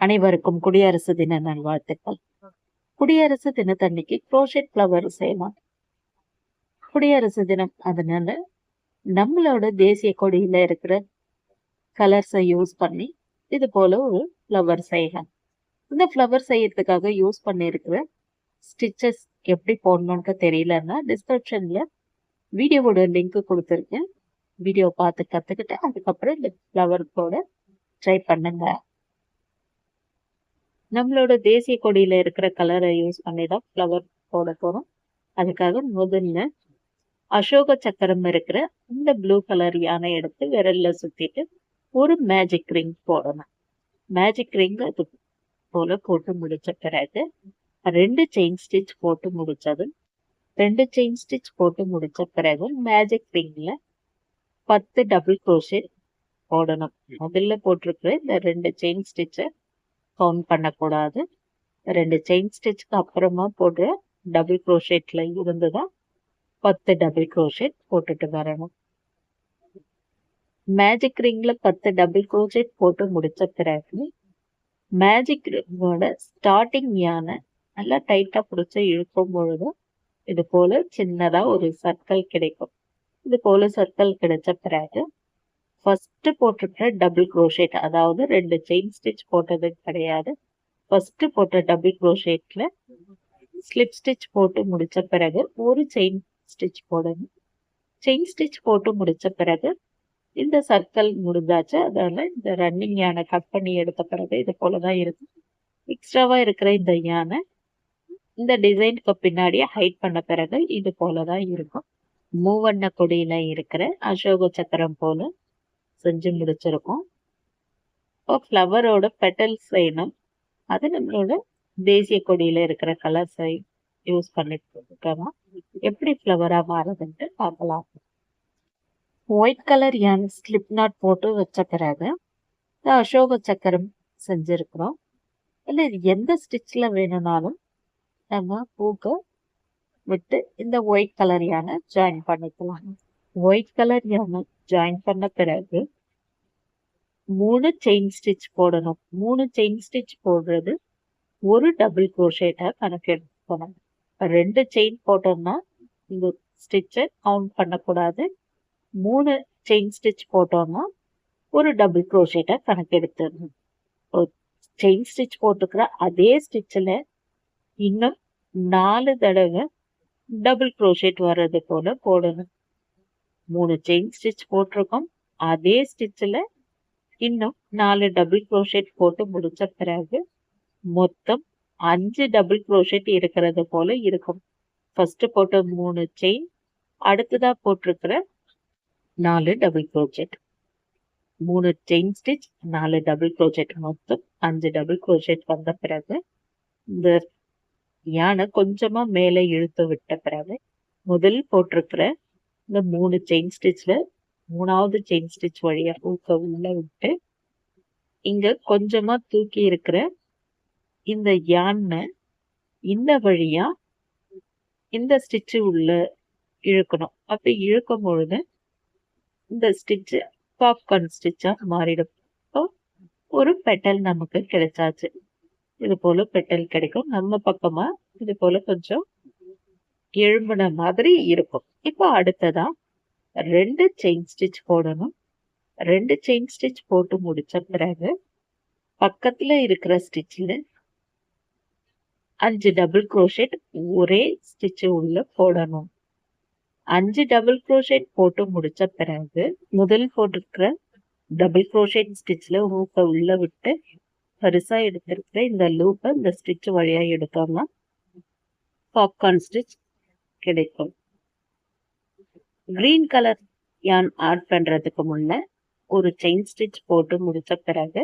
அனைவருக்கும் குடியரசு தின நல்வாழ்த்துக்கள். குடியரசு தினத்தன்னைக்கு குரோஷெட் ஃப்ளவர் செய்யலாம். குடியரசு தினம் அதனால நம்மளோட தேசிய கொடியில இருக்கிற கலர்ஸை யூஸ் பண்ணி இது போல ஒரு ஃப்ளவர் செய்யலாம். இந்த ஃப்ளவர் செய்யறதுக்காக யூஸ் பண்ணியிருக்கிற ஸ்டிச்சஸ் எப்படி போடணும்னு தெரியலன்னா டிஸ்கிரிப்ஷன்ல வீடியோவோட லிங்க் கொடுத்துருக்கேன். வீடியோ பார்த்து கத்துக்கிட்டு அதுக்கப்புறம் இந்த ஃப்ளவர் போட ட்ரை பண்ணுங்க. நம்மளோட தேசிய கொடியில இருக்கிற கலரை யூஸ் பண்ணி தான் ஃப்ளவர் போட போறோம். அதுக்காக முதல்ல அசோக சக்கரம் இருக்கிற இந்த ப்ளூ கலர் யானை எடுத்து விரல்ல சுத்திட்டு ஒரு மேஜிக் ரிங் போடணும். மேஜிக் ரிங் அது போல போட்டு முடிச்ச பிறகு 2 செயின் ஸ்டிச் போட்டு முடிச்சது. 2 செயின் ஸ்டிச் போட்டு முடிச்ச பிறகு மேஜிக் ரிங்ல 10 டபுள் க்ரோஷே போடணும். முதல்ல போட்டிருக்கிற இந்த 2 செயின் ஸ்டிச்சை கவுண்ட் பண்ணக்கூடாது. 2 செயின் ஸ்டிச்சுக்கு அப்புறமா போடுற டபுள் க்ரோஷேட்ல இருந்துதான் 10 டபுள் க்ரோஷேட் போட்டுட்டு வரணும். மேஜிக் ரிங்ல 10 டபுள் க்ரோஷேட் போட்டு முடிச்ச பிறகு மேஜிக் ரிங்கோட ஸ்டார்டிங் யானை நல்லா டைட்டா பிடிச்சி இழுக்கும் பொழுது இது போல சின்னதா ஒரு சர்க்கிள் கிடைக்கும். இது போல சர்க்கிள் கிடைச்ச பிறகு ஃபர்ஸ்ட் போட்டிருக்கிற டபுள் க்ரோஷேட், அதாவது 2 செயின் ஸ்டிச் போட்டது கிடையாது, ஃபர்ஸ்ட் போட்ட டபுள் க்ரோஷேட்ல ஸ்லிப் ஸ்டிச் போட்டு முடிச்ச பிறகு ஒரு செயின் ஸ்டிச் போடணும். செயின் ஸ்டிச் போட்டு முடிச்ச பிறகு இந்த சர்க்கிள் முடிஞ்சாச்சு. அதனால இந்த ரன்னிங் யானை கட் பண்ணி எடுத்த பிறகு இது போலதான் இருக்கும். எக்ஸ்ட்ராவா இருக்கிற இந்த யானை இந்த டிசைனுக்கு பின்னாடியே ஹைட் பண்ண பிறகு இது போலதான் இருக்கும். மூவண்ண கொடியில இருக்கிற அசோக சக்கரம் போல செஞ்சு முடிச்சிருக்கோம். இப்போ ஃப்ளவரோட பெட்டல்ஸ் செய்யணும். அது நம்மளோட தேசிய கொடியில இருக்கிற கலர்ஸை யூஸ் பண்ணிட்டு இருக்கோம். எப்படி ஃப்ளவரா மாறுதுன்ட்டு பார்க்கலாம். ஒயிட் கலர் யான் ஸ்லிப் நாட் போட்டு வச்ச பிறகு இந்த அசோக சக்கரம் செஞ்சிருக்கிறோம். இல்லை எந்த ஸ்டிச்ல வேணும்னாலும் நம்ம பூக்க விட்டு இந்த ஒயிட் கலர் யானை ஜாயின் பண்ணிக்கலாம். ஒயிட் கலர் யானை ஜாயின் பண்ண பிறகு 3 செயின் ஸ்டிச் போடணும். 3 செயின் ஸ்டிச் போடுறது ஒரு டபுள் க்ரோஷேட்டா கணக்கு எடுத்துக்கணும். 2 செயின் போட்டோம்னா இந்த ஸ்டிச்சை கவுண்ட் பண்ணக்கூடாது. 3 செயின் ஸ்டிச் போட்டோம்னா ஒரு டபுள் க்ரோஷேட்டா கணக்கு எடுத்துடணும். செயின் ஸ்டிச் போட்டுக்கிற அதே ஸ்டிச்சில் இன்னும் 4 தடவை டபுள் க்ரோஷேட் வர்றது போல போடணும். 3 செயின் ஸ்டிச் போட்டிருக்கோம். அதே ஸ்டிச்சில் இன்னும் 4 டபுள் க்ரோஷேட் போட்டு முடிச்ச பிறகு மொத்தம் 5 டபுள் க்ரோஷேட் இருக்கிறது போல இருக்கும். ஃபர்ஸ்ட் போட்ட 3 செயின், அடுத்ததா போட்டிருக்கிற 4 double crochet, 3 chain stitch, 4 double crochet, மொத்தம் 5 டபுள் க்ரோஷேட் வந்த பிறகு இந்த யானை கொஞ்சமா மேலே இழுத்து விட்ட பிறகு முதல் போட்டிருக்கிற இந்த 3 செயின் ஸ்டிச்ல 3வது செயின் ஸ்டிச் வழியா ஊக்க உள்ள விட்டு இங்க கொஞ்சமா தூக்கி இருக்கிற இந்த யானை இந்த வழியா இந்த ஸ்டிச்சு உள்ள இழுக்கணும். அப்படி இழுக்கும் பொழுது இந்த ஸ்டிச் பாப்கார்ன் ஸ்டிச்சா மாறிடும். ஒரு பெட்டல் நமக்கு கிடைச்சாச்சு. இது போல பெட்டல் கிடைக்கும். நம்ம பக்கமா இது போல கொஞ்சம் எழும்பின மாதிரி இருக்கும். இப்போ அடுத்ததா 2 செயின் ஸ்டிச் போடணும். 2 செயின் ஸ்டிச் போட்டு முடிச்ச பிறகு பக்கத்துல இருக்கிற ஸ்டிச்ல 5 டபுள் க்ரோஷேட் ஒரே ஸ்டிச் உள்ள போடணும். 5 டபுள் க்ரோஷேட் போட்டு முடிச்ச பிறகு முதல் போட்டிருக்கிற டபுள் க்ரோஷேட் ஸ்டிச்ல ஊக்க உள்ள விட்டு பெருசா எடுத்திருக்கிற இந்த லூப்பை இந்த ஸ்டிச் வழியா எடுத்தோம்னா பாப்கார்ன் ஸ்டிச் கிடைக்கும். கிரீன் கலர் யான் ஆட் பண்றதுக்கு முன்ன ஒரு செயின் ஸ்டிச் போட்டு முடிச்ச பிறகு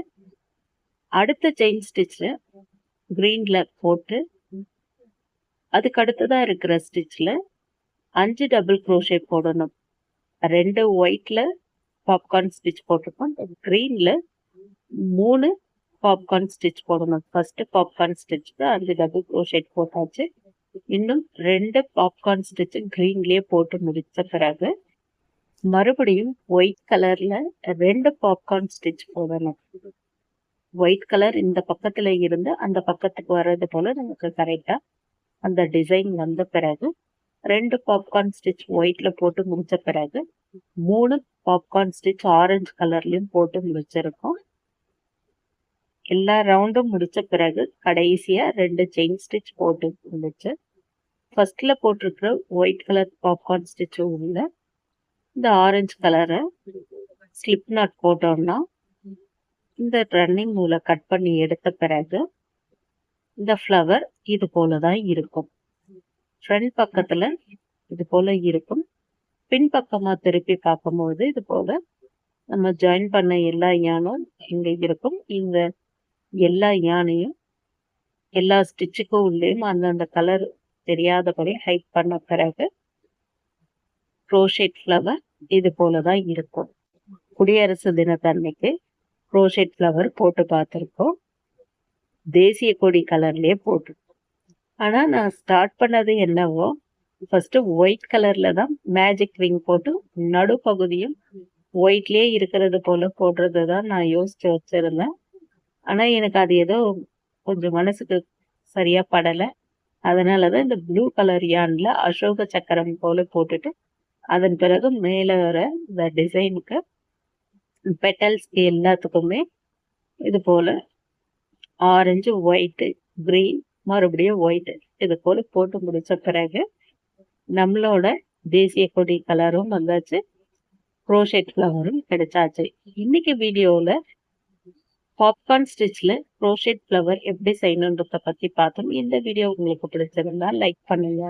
அடுத்த செயின் ஸ்டிச்ல கிரீன்ல போட்டு அதுக்கு அடுத்ததா இருக்கிற ஸ்டிச்ல 5 டபுள் க்ரோஷே போடணும். 2 ஒயிட்ல பாப்கார்ன் ஸ்டிச் போட்டிருக்கோம். கிரீன்ல 3 பாப்கார்ன் ஸ்டிச் போடணும். ஃபர்ஸ்ட் பாப்கார்ன் ஸ்டிச்க்கு 5 டபுள் க்ரோஷேட் போட்டாச்சு. இன்னும் 2 பாப்கார்ன் ஸ்டிச் கிரீன்லயே போட்டு முடிச்ச பிறகு மறுபடியும் ஒயிட் கலர்ல 2 பாப்கார்ன் ஸ்டிச் போடணும். ஒயிட் கலர் இந்த பக்கத்துல இருந்து அந்த பக்கத்துக்கு வர்றது போல நமக்கு கரெக்டா அந்த டிசைன் வந்த பிறகு 2 பாப்கார்ன் ஸ்டிச் ஒயிட்ல போட்டு முடிச்ச பிறகு 3 பாப்கார்ன் ஸ்டிச் ஆரஞ்சு கலர்லயும் போட்டு முடிச்சிருக்கோம். எல்லா ரவுண்டும் முடிச்ச பிறகு கடைசியா 2 செயின் ஸ்டிச் போட்டு முடிச்சு ஃபர்ஸ்ட்ல போட்டிருக்கிற ஒயிட் கலர் பாப்கார்ன் ஸ்டிச் உள்ள இந்த ஆரஞ்சு கலரை ஸ்லிப் நாட் போட்டோம்னா இந்த ரன்னிங் நூலை கட் பண்ணி எடுத்த பிறகு இந்த ஃப்ளவர் இது போலதான் இருக்கும். ஃப்ரண்ட் பக்கத்துல இது போல இருக்கும். பின்பக்கமா திருப்பி பார்க்கும்போது இது போல நம்ம ஜாயின் பண்ண எல்லா யானும் இங்க இருக்கும். இந்த எல்லா யானையும் எல்லா ஸ்டிச்சுக்கும் உள்ளேயும் அந்தந்த கலர் தெரியாதபடி ஹைட் பண்ண பிறகு க்ரோஷெட் ஃப்ளவர் இது போலதான் இருக்கும். குடியரசு தினத்தன்னைக்கு க்ரோஷெட் ஃப்ளவர் போட்டு பார்த்துருக்கோம். தேசிய கொடி கலர்லயே போட்டு. ஆனா நான் ஸ்டார்ட் பண்ணது என்னவோ ஃபர்ஸ்ட் ஒயிட் கலர்ல தான் மேஜிக் ரிங் போட்டு நடுப்பகுதியும் ஒயிட்லயே இருக்கிறது போல போடுறது தான் நான் யோசிச்சு வச்சிருந்தேன். ஆனா எனக்கு அது ஏதோ கொஞ்சம் மனசுக்கு சரியா படல. அதனாலதான் இந்த ப்ளூ கலர் யான்ல அசோக சக்கரம் போல போட்டுட்டு அதன் பிறகு மேல வர இந்த டிசைனுக்கு பெட்டல்ஸ்க்கு எல்லாத்துக்குமே இது போல ஆரஞ்சு ஒயிட் கிரீன் மறுபடியும் ஒயிட் இது போல போட்டு முடிச்ச பிறகு நம்மளோட தேசிய கொடி கலரும் வந்தாச்சு, க்ரோஷெட் ஃப்ளவரும் கிடைச்சாச்சு. இன்னைக்கு வீடியோல பாப்கார்ன் ஸ்டிச்ல க்ரோஷெட் ஃப்ளவர் எப்படி செய்யணுன்றத பத்தி பார்த்தோம். இந்த வீடியோ உங்களுக்கு பிடிச்சிருந்தா லைக் பண்ணுங்க,